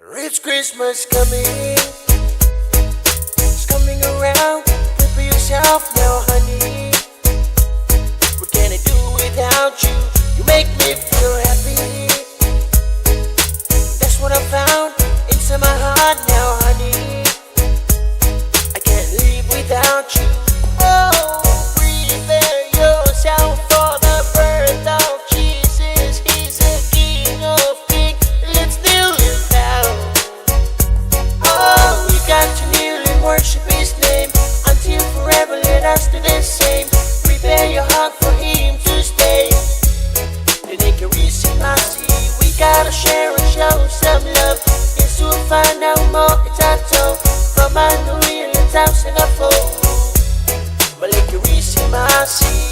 Rich Christmas coming, it's coming around. Prepare yourself now, honey. What can I do without you? You make me feel happy. That's what I found inside my heart now, honey. I can't live without you. Oh, prepare yourself for the birth of Jesus. He's a king of kings. Let's kneel him down. Oh, we got to kneel and worship his name until forever. Let us do the same. Prepare your heart for him to stay. Then they can receive mercy. We gotta share and show some love. Yes, we'll find out more. It's our toe from my new real time Singapore. But let you receive mercy.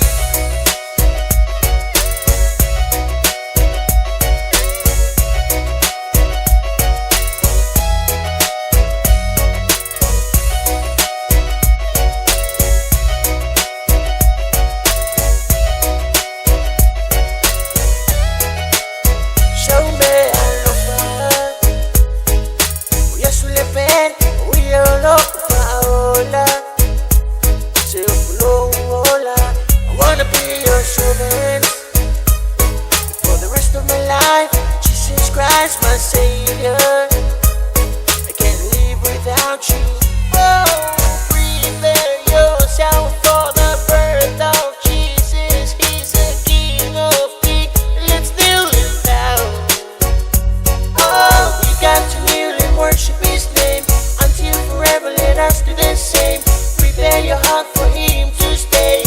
Christ, my Savior, I can't live without you. Oh, prepare yourself for the birth of Jesus. He's a king of kings. Let's kneel him down. Oh, we got to kneel and worship his name until forever. Let us do the same. Prepare your heart for him to stay.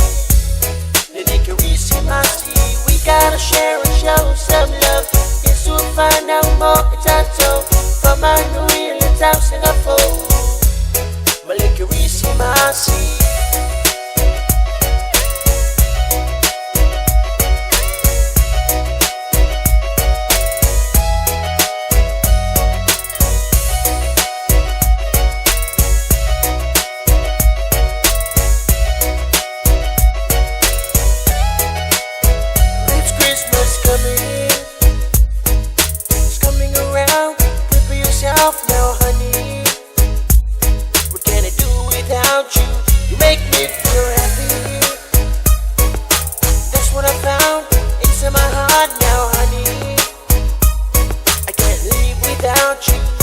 Then he can receive mercy. We gotta share and show some love. We'll find out more. It's our toe from our new real time Singapore. But let you receive mercy. It's Christmas coming. Now, honey, what can I do without you? You make me feel happy. That's what I found inside my heart now, honey. I can't live without you.